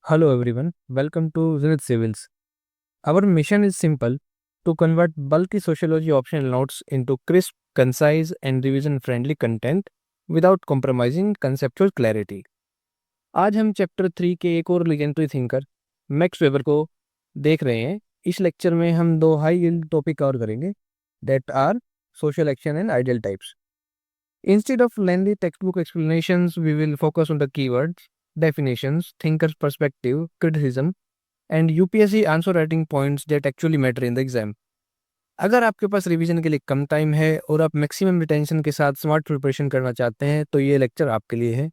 Hello everyone, welcome to Zenith Civils. Our mission is simple to convert bulky sociology optional notes into crisp, concise, and revision friendly content without compromising conceptual clarity. आज हम chapter 3 के एक और legendary thinker max weber को देख रहे हैं। इस लेक्चर में हम दो हाई यील्ड टॉपिक कवर करेंगे, that are social action and ideal types. Instead of lengthy textbook explanations, we will focus on the keywords, definitions, thinker's perspective, criticism, and UPSC answer writing points that actually matter in the exam. अगर आपके पास revision के लिए कम time है और आप maximum retention के साथ smart preparation करना चाहते हैं तो ये लेक्चर आपके लिए है.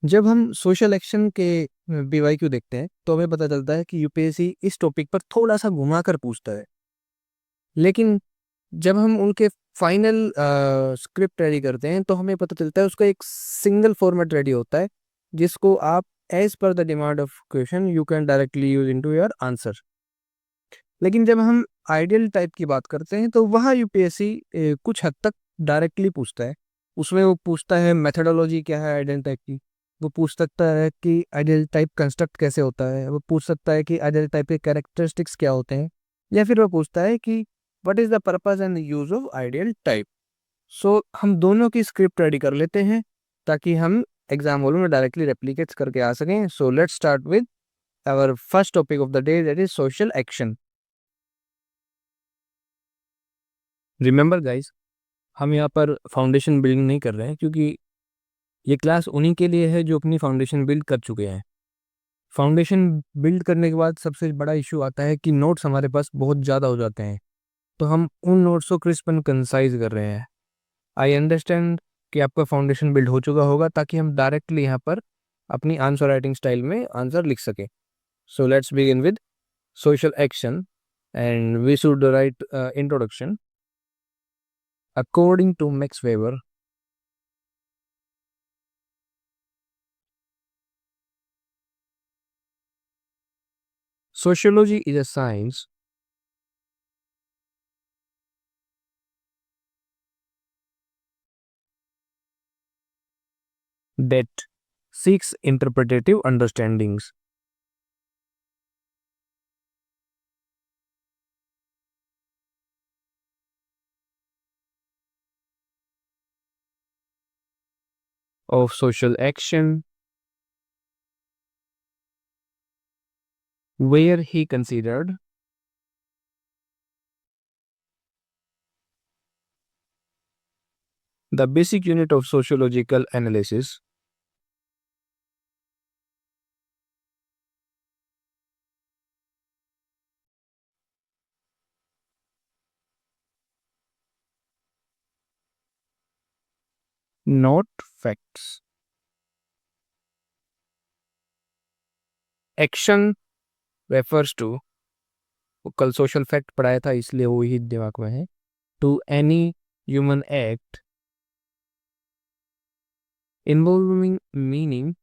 जब हम सोशल एक्शन के BYQ देखते हैं तो हमें पता चलता है कि यूपीएससी इस टॉपिक पर थोड़ा सा घुमाकर पूछता है, लेकिन जब हम उनके फाइनल स्क्रिप्ट रेडी करते हैं तो हमें पता चलता है उसका एक सिंगल फॉर्मेट रेडी होता है जिसको आप as per the demand of question you can directly use into your answer. लेकिन जब हम आइडियल टाइप की बात करते हैं तो वहाँ यूपीएससी कुछ हद तक डायरेक्टली पूछता है. उसमें वो पूछता है मेथडोलॉजी क्या है आइडियल टाइप की, वो पूछ सकता है कि आइडियल टाइप कंस्ट्रक्ट कैसे होता है, वो पूछ सकता है कि आइडियल टाइप के कैरेक्टरिस्टिक्स क्या होते हैं, या फिर वो पूछता है कि what is the purpose and use of ideal type. So हम दोनों की स्क्रिप्ट रेडी कर लेते हैं ताकि हम एग्जाम हॉल में डायरेक्टली रेप्लिकेट्स करके आ सकें. So let's start with our first topic of the day, that is social action. Remember guys, हम यहाँ पर फाउंडेशन बिल्डिंग नहीं कर रहे हैं क्योंकि ये क्लास उन्हीं के लिए है जो अपनी फाउंडेशन बिल्ड कर चुके हैं. फाउंडेशन बिल्ड करने के बाद सबसे बड़ा इशू आता है कि नोट्स हमारे पास बहुत ज़्यादा हो जाते हैं, तो हम उन नोट्स को क्रिस्प एंड कंसाइज कर रहे हैं. आई अंडरस्टैंड कि आपका फाउंडेशन बिल्ड हो चुका होगा ताकि हम डायरेक्टली यहाँ पर अपनी आंसर राइटिंग स्टाइल में आंसर लिख सकें. So let's begin with social action and we should write introduction. According to Max Weber, sociology is a science that seeks interpretative understandings. Of social action, where he considered the basic unit of sociological analysis not facts. Action refers to, कल social fact पढ़ाया था इसलिए वो ही दिमाग में है, to any human act involving meaning,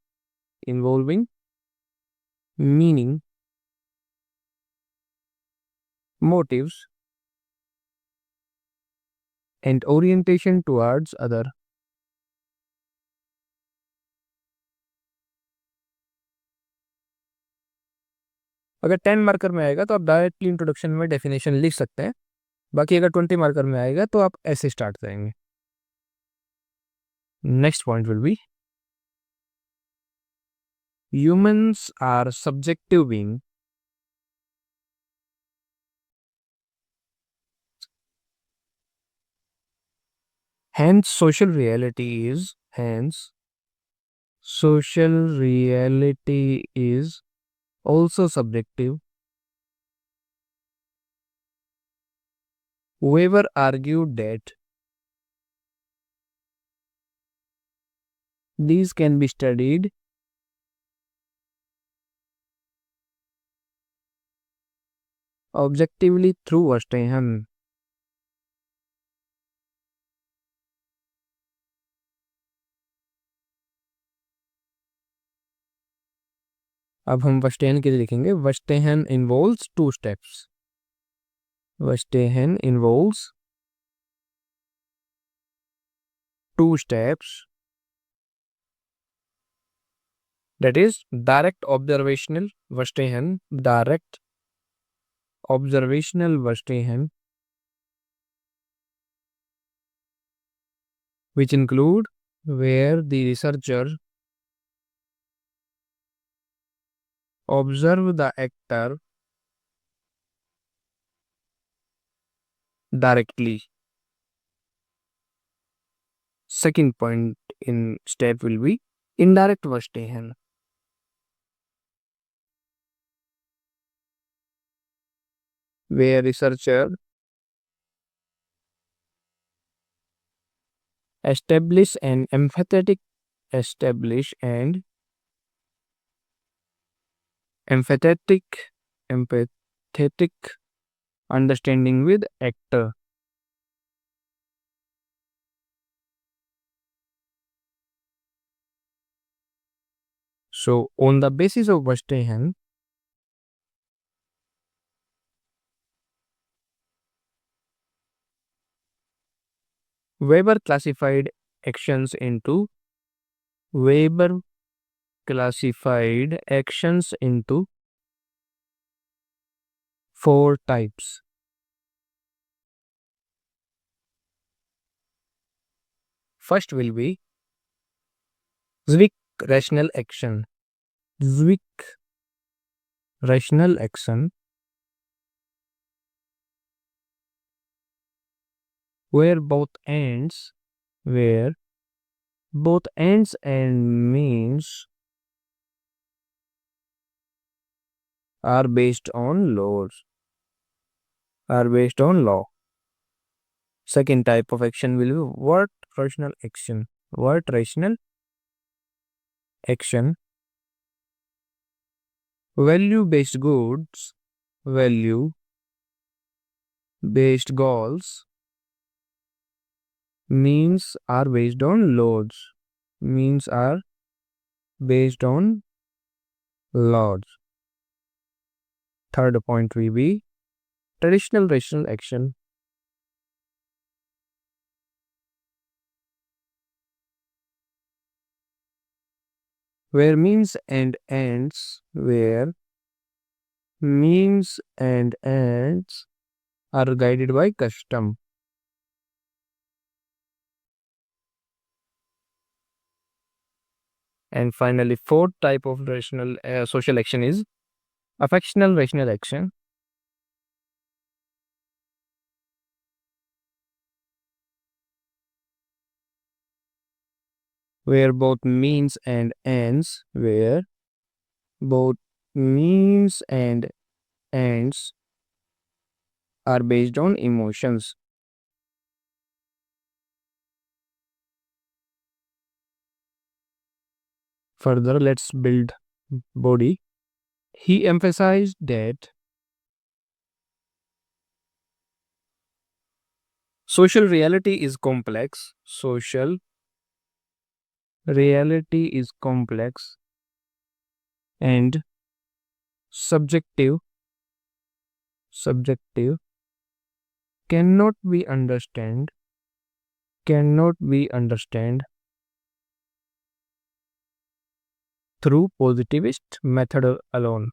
motives, and orientation towards other. अगर 10 मार्कर में आएगा तो आप डायरेक्टली इंट्रोडक्शन में डेफिनेशन लिख सकते हैं, बाकी अगर 20 मार्कर में आएगा तो आप ऐसे स्टार्ट करेंगे. Next point will be humans are subjective being. Hence social reality is also subjective. Whoever argued that these can be studied objectively through Verstehen. अब हम वर्स्टेहन के लिए लिखेंगे. Verstehen involves two steps. Verstehen involves two steps. That is direct observational Verstehen, direct observational Verstehen, which include where the researcher observe the actor directly. Second point in step will be indirect Verstehen, where researcher establish an establish and empathetic empathetic understanding with actor. So on the basis of Verstehen, Weber classified actions into Weber classified actions into four types. First will be Zwick rational action. Zwick rational action, where where both ends and means are based on law. Second type of action will be word rational action. Word rational action, value based goods, value based goals, means are based on laws. Means are based on laws. Third point will be traditional rational action, where means and ends are guided by custom. And finally, fourth type of rational social action is affectional rational action, where both means and ends are based on emotions. Further, let's build body. He emphasized that social reality is complex. Social reality is complex and subjective cannot be understand through positivist method alone.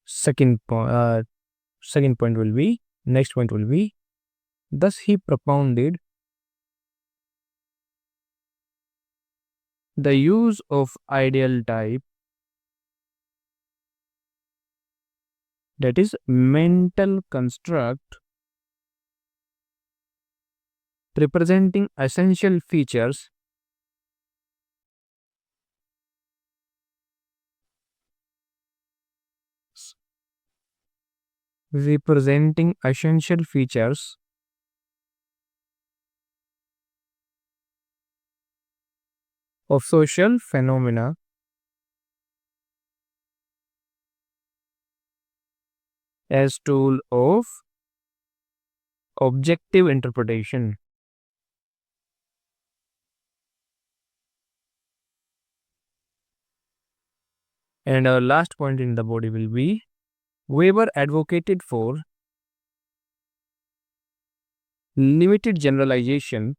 Second point will be, next point will be, thus he propounded the use of ideal type, that is mental construct representing essential features of social phenomena as tool of objective interpretation. And our last point in the body will be Weber advocated for limited generalization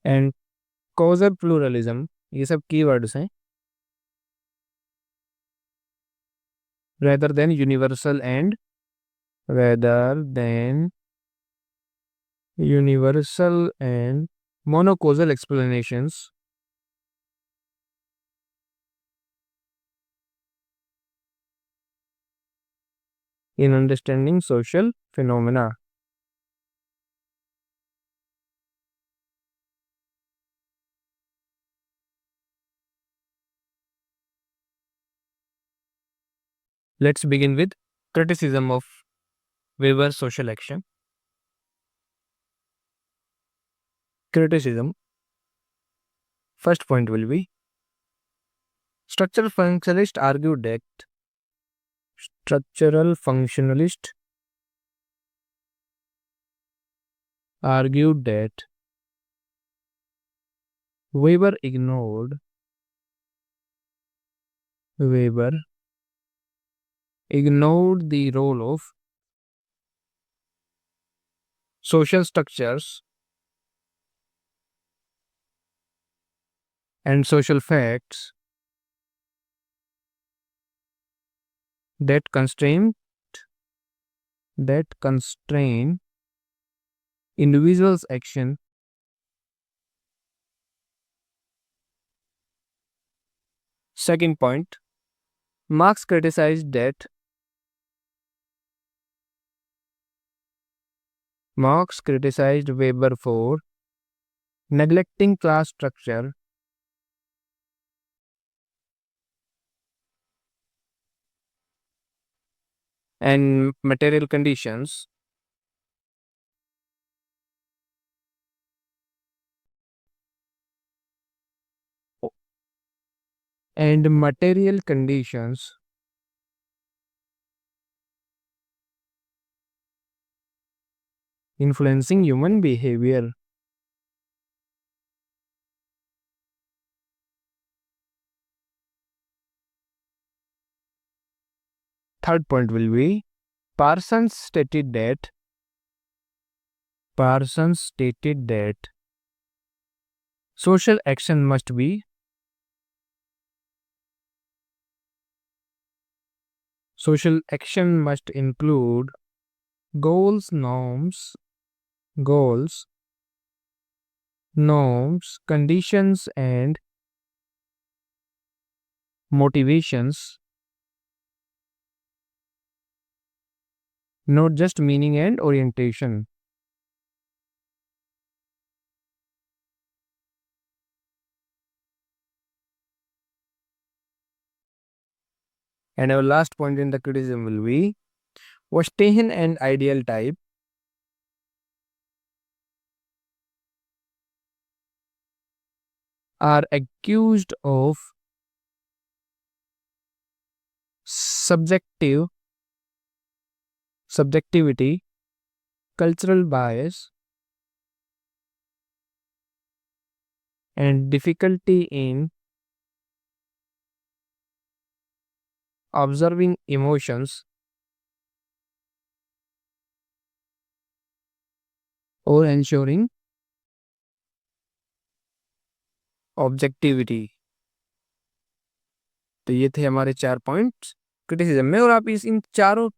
and causal pluralism, ये सब keywords हैं, rather than universal and monocausal explanations in understanding social phenomena. Let's begin with criticism of Weber's social action. Criticism. First point will be structural functionalists argued that Weber ignored the role of social structures and social facts that constrain individuals' action. Second point, Marx criticized Weber for neglecting class structure and material conditions. Influencing human behavior. Third point will be Parsons stated that social action must include goals, norms, conditions, and motivations, not just meaning and orientation. And our last point in the criticism will be Verstehen and ideal type are accused of subjectivity, cultural bias, and difficulty in observing emotions or ensuring objectivity. तो ये थे हमारे 4 points criticism में, और आप इन चारों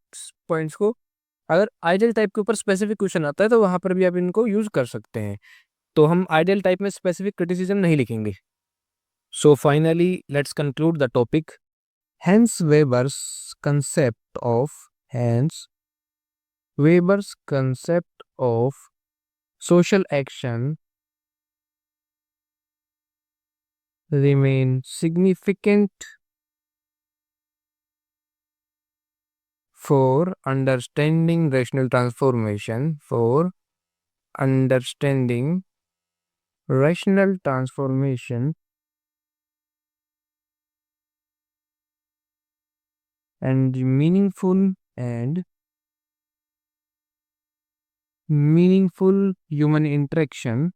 points को अगर आइडियल टाइप के ऊपर स्पेसिफिक क्वेश्चन आता है तो वहां पर भी आप इनको यूज कर सकते हैं। तो हम आइडियल टाइप में स्पेसिफिक क्रिटिसिज्म नहीं लिखेंगे। So finally let's conclude the topic. Hence Weber's concept of social action remain significant for understanding rational transformation, and meaningful human interaction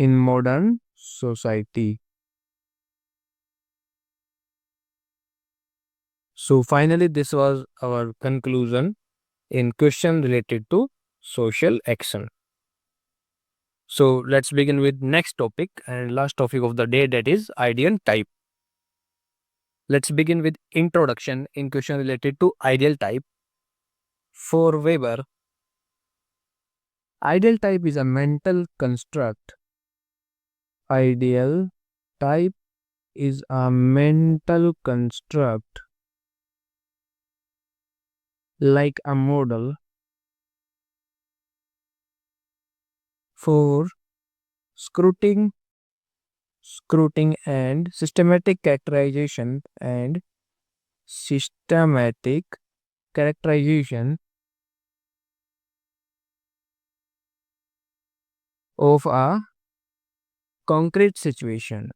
in modern society. So finally, this was our conclusion in question related to social action. So let's begin with next topic and last topic of the day, that is ideal type. Let's begin with introduction in question related to ideal type. For Weber, ideal type is a mental construct. Ideal type is a mental construct like a model for scrutiny and systematic characterization of a concrete situation.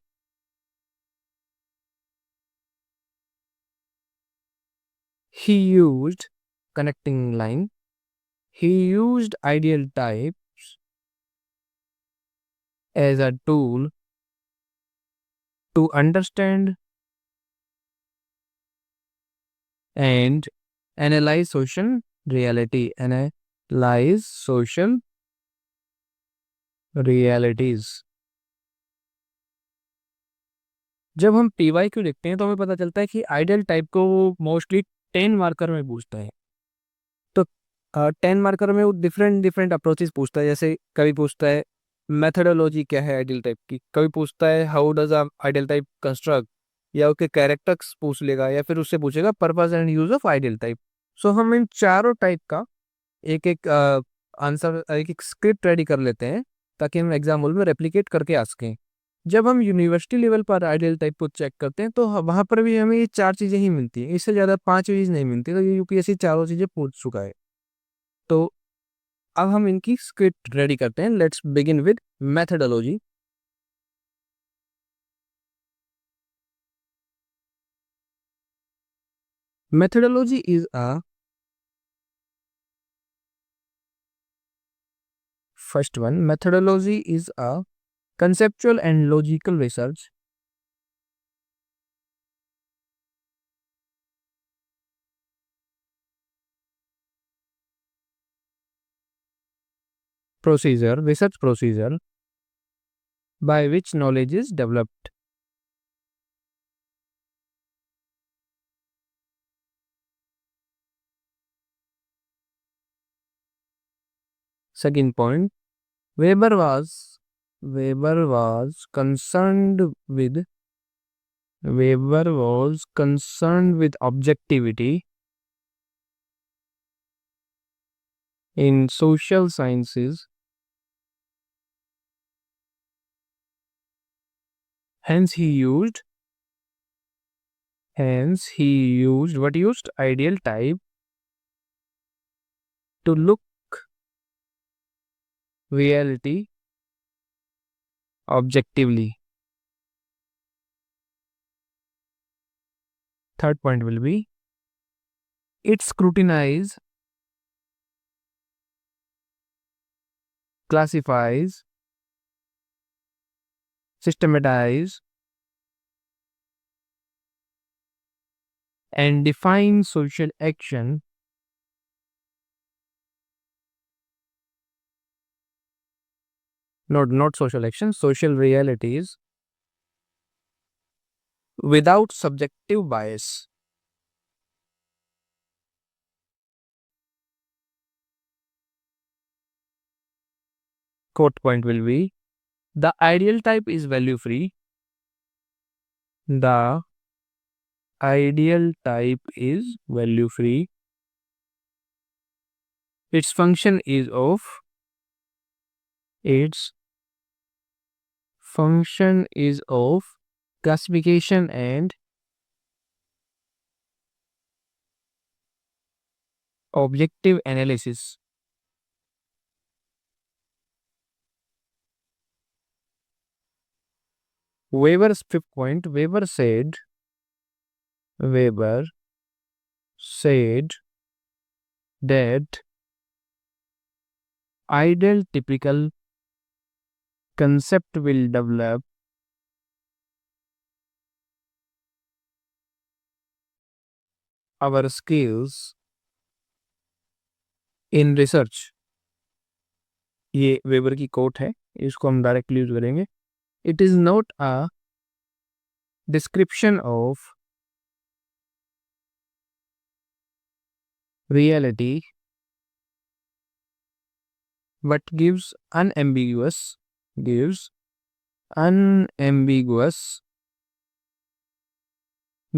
He used connecting line. He used ideal type as a tool to understand and analyze social reality. Analyze social realities. जब हम PYQ देखते हैं तो हमें पता चलता है कि आइडियल टाइप को मोस्टली 10 मार्कर में पूछता है। तो 10 मार्कर में वो डिफरेंट डिफरेंट अप्रोचेस पूछता है। जैसे कभी पूछता है मेथडोलॉजी क्या है आइडियल टाइप की, कभी पूछता है how does ideal type construct, या उसके कैरेक्टर्स पूछ लेगा, या फिर उससे पूछेगा purpose and use of ideal type. So हम इन चारों टाइप का एक एक आंसर, एक एक स्क्रिप्ट रेडी कर लेते हैं ताकि हम एग्जाम हॉल में रेप्लिकेट करके आ सकें। जब हम यूनिवर्सिटी लेवल पर आइडियल टाइप को चेक करते हैं तो वहां पर भी हमें ये चार चीजें ही मिलती है, इससे ज्यादा 5 चीज नहीं मिलती। तो ये यूपीएससी चारों चीजें पूछ चुका है। तो अब हम इनकी स्क्रिप्ट रेडी करते हैं। Let's begin with methodology. Methodology is a first one. Methodology is a conceptual and logical research research procedure by which knowledge is developed. Second point, Weber was concerned with objectivity in social sciences. Hence he used ideal type to look reality objectively. Third point will be it scrutinizes, classifies, systematizes, and defines social action not social action, social realities without subjective bias. Fourth point will be the ideal type is value free. The ideal type is value free. Its function is of classification and objective analysis. Weber's fifth point, Weber said that ideal typical concept will develop our skills in research. ये weber की coat है, इसको हम directly use करेंगे. It is not a description of reality but gives unambiguous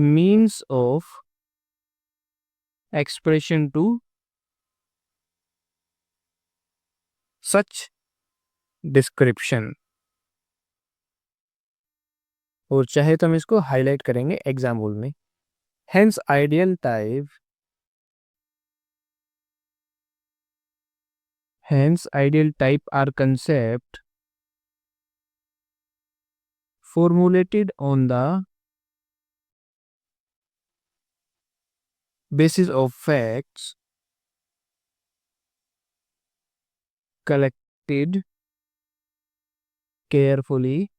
means of expression to such description. और चाहे तो हम इसको हाईलाइट करेंगे एग्जाम्पल में. Hence ideal type are concept formulated on the basis of facts collected carefully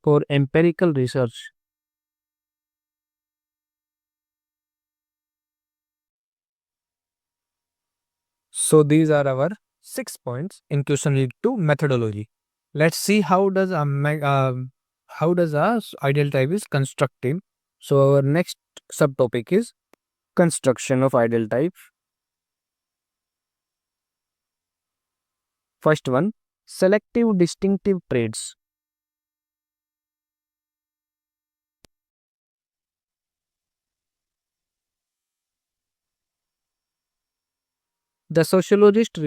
for empirical research. So these are our 6 points in question lead to methodology. Let's see how does a ideal type is constructed. So our next subtopic is construction of ideal type. First one, selective distinctive traits. The sociologist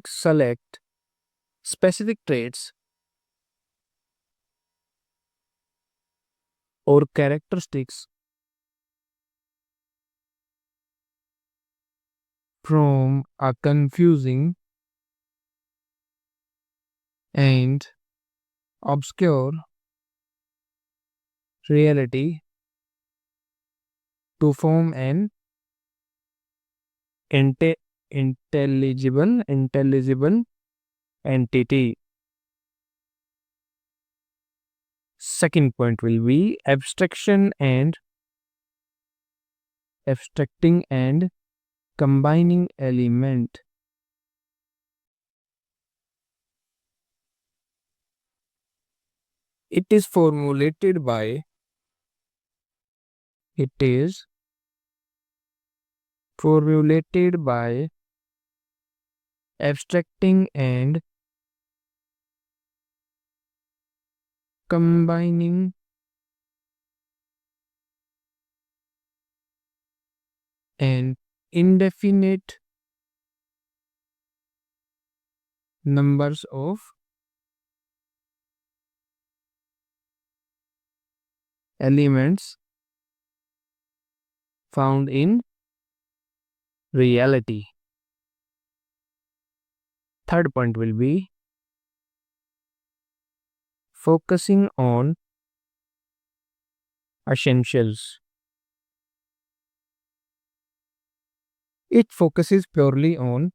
select specific traits or characteristics from a confusing and obscure reality to form an intelligible entity. Second point will be abstracting and combining element. It is formulated by abstracting and combining an indefinite numbers of elements found in reality. Third point will be focusing on essentials. It focuses purely on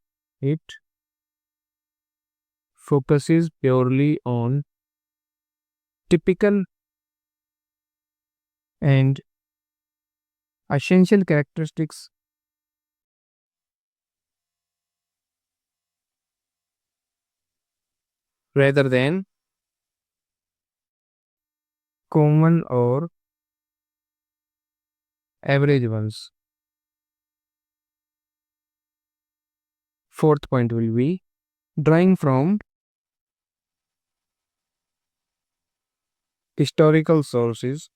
typical and essential characteristics rather than common or average ones. Fourth point will be drawing from historical sources.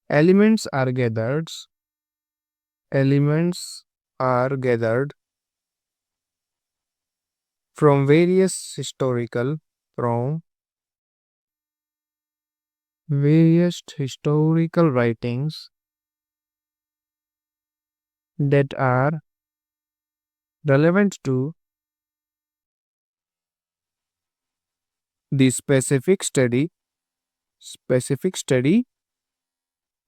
Elements are gathered from various historical writings that are relevant to the specific study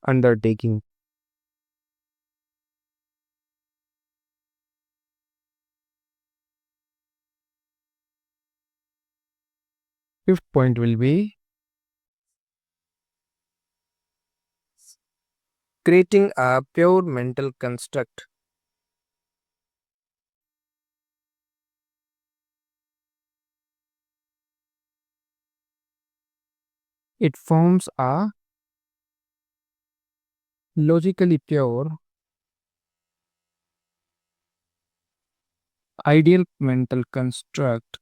undertaking. Fifth point will be creating a pure mental construct. It forms a logically pure, ideal mental construct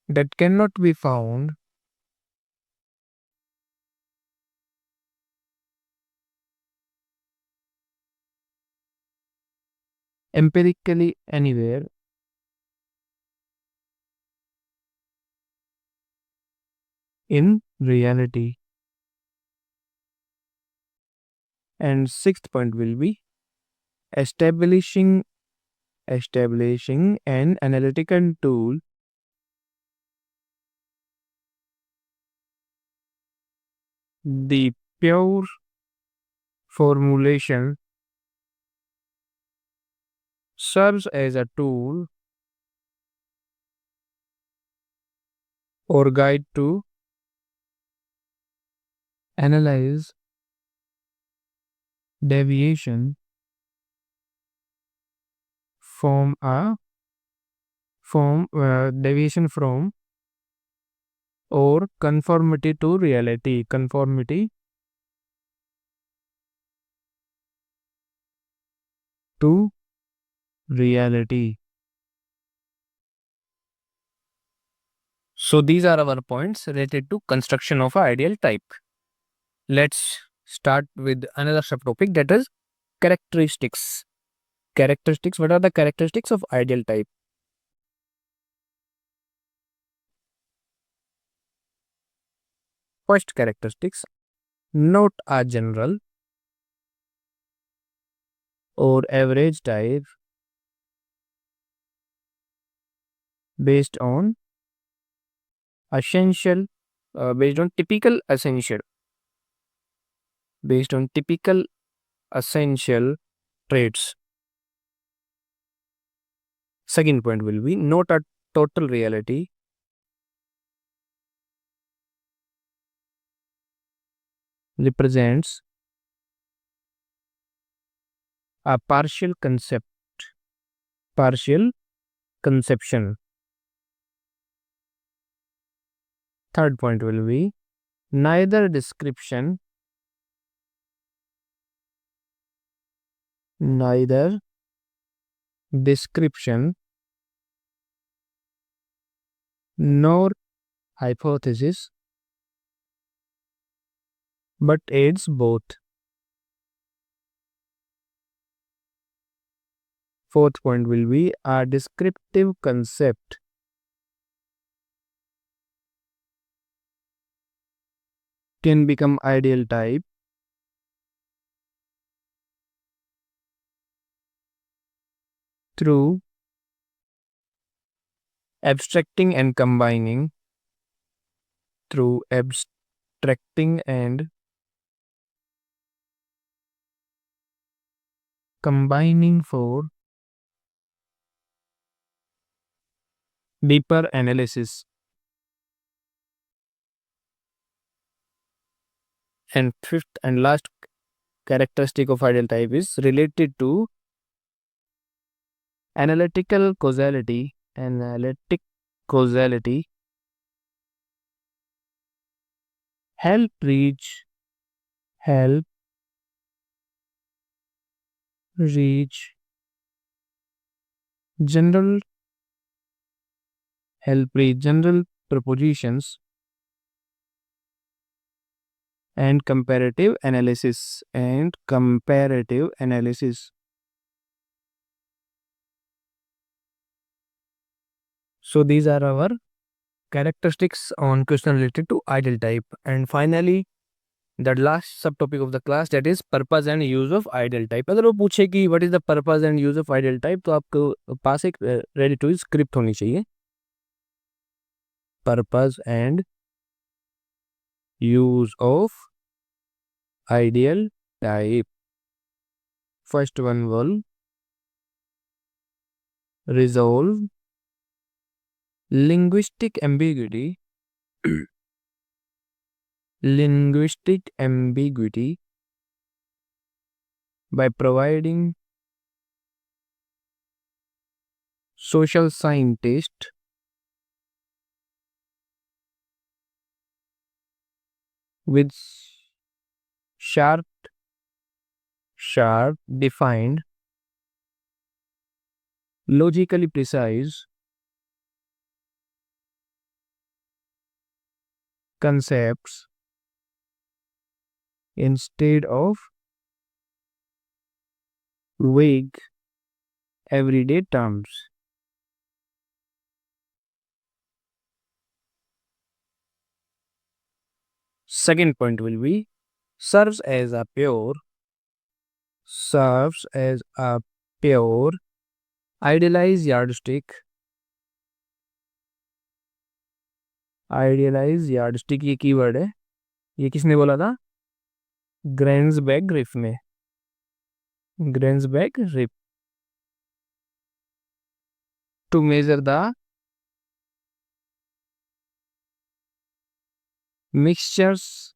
that cannot be found empirically anywhere in reality. And sixth point will be establishing an analytical tool the pure formulation serves as a tool or guide to analyze deviation from deviation from or conformity to reality, conformity to reality. So these are our points related to construction of a ideal type. Let's start with another subtopic, that is characteristics. Characteristics. What are the characteristics of ideal type? First characteristics, not a general or average type based on essential, based on typical essential, based on typical essential traits. Second point will be not a total reality, represents a partial conception. Third point will be neither description nor hypothesis but aids both. Fourth point will be a descriptive concept can become ideal type through abstracting and combining for deeper analysis. And fifth and last characteristic of ideal type is related to analytic causality, help reach general propositions and comparative analysis. So these are our characteristics on question related to ideal type. And finally, the last subtopic of the class, that is purpose and use of ideal type. अगर वो पूछे कि what is the purpose and use of ideal type, तो आपको पास एक ready to use script होनी चाहिए. Purpose and use of ideal type. First one will resolve linguistic ambiguity. Linguistic ambiguity by providing social scientists with sharp, defined, logically precise concepts instead of vague everyday terms. Second point will be serves as a pure serves as a pure idealized yardstick. Idealise yardstick ये keyword है, ये किसने बोला था? ग्रेन्सबैग रिफ ने, ग्रेन्सबैग रिफ। To measure the mixtures,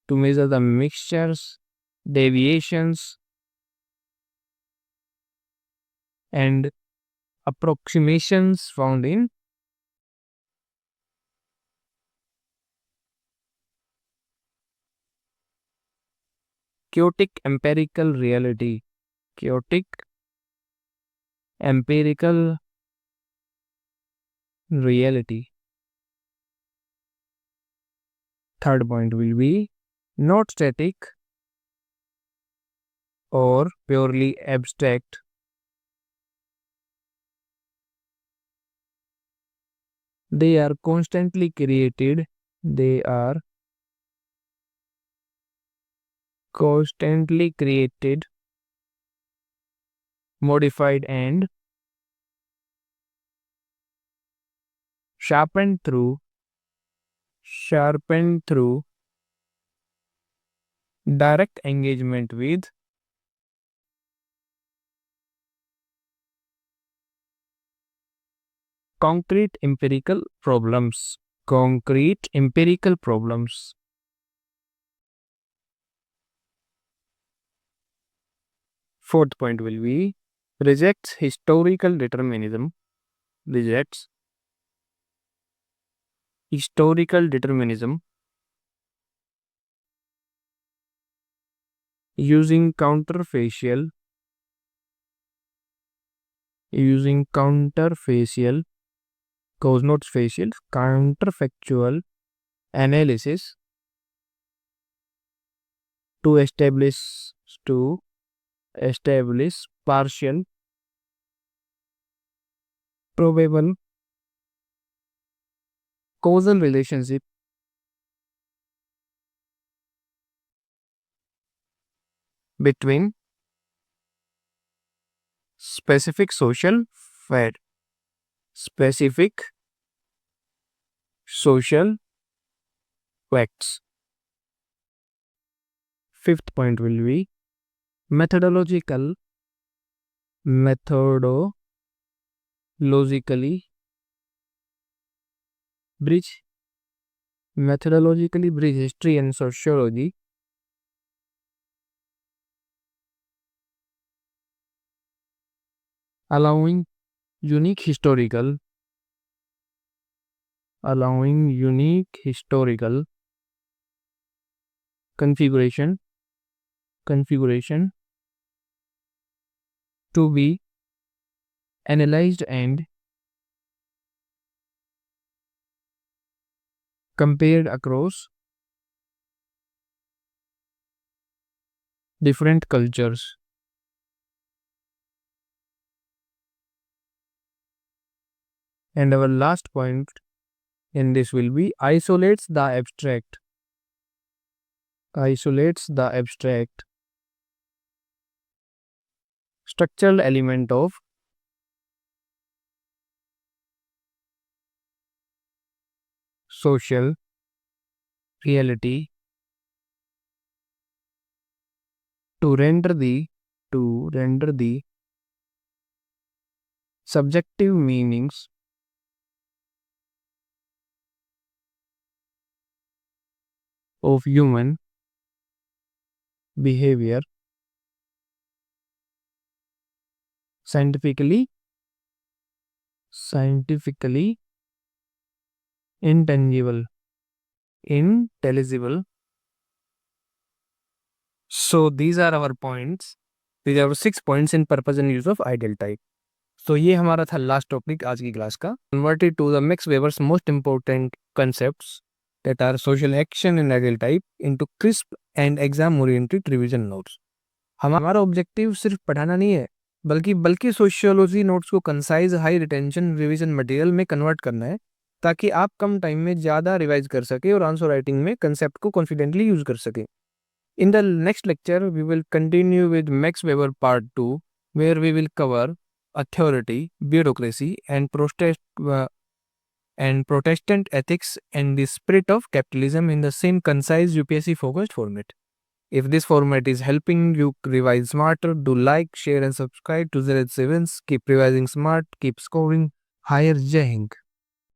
to measure the mixtures, deviations and approximations found in chaotic empirical reality. Chaotic empirical reality. Third point will be not static or purely abstract. They are constantly created. They are constantly created, modified and sharpened through direct engagement with concrete empirical problems. Concrete empirical problems. Fourth point will be rejects historical determinism. Rejects historical determinism using counterfactual cause not facial, counterfactual analysis to establish partial probable causal relationship between specific social facts. Fifth point will be methodologically bridge history and sociology, allowing unique historical configuration to be analyzed and compared across different cultures. And our last point in this will be isolates the abstract. Structural element of social reality to render the subjective meanings of human behavior scientifically intelligible. So these are our points. These are 6 points in purpose and use of ideal type. So ये हमारा था last topic आज की class का. Converted to the Max Weber's most important concepts that are social action and ideal type into crisp and exam oriented revision notes. हमारा objective सिर्फ पढ़ाना नहीं है बल्कि सोशियोलॉजी नोट्स को concise high retention revision material में convert करना है ताकि आप कम टाइम में ज़्यादा रिवाइज कर सके और आंसर राइटिंग में कंसेप्ट को कॉन्फिडेंटली यूज कर सके. In the next lecture, we will continue with Max Weber Part 2, where we will cover authority, bureaucracy, and Protestant ethics and the spirit of capitalism in the same concise UPSC focused format. If this format is helping you revise smarter, do like, share, and subscribe to Zenith 7. Keep revising smart, keep scoring higher. Jai Hind.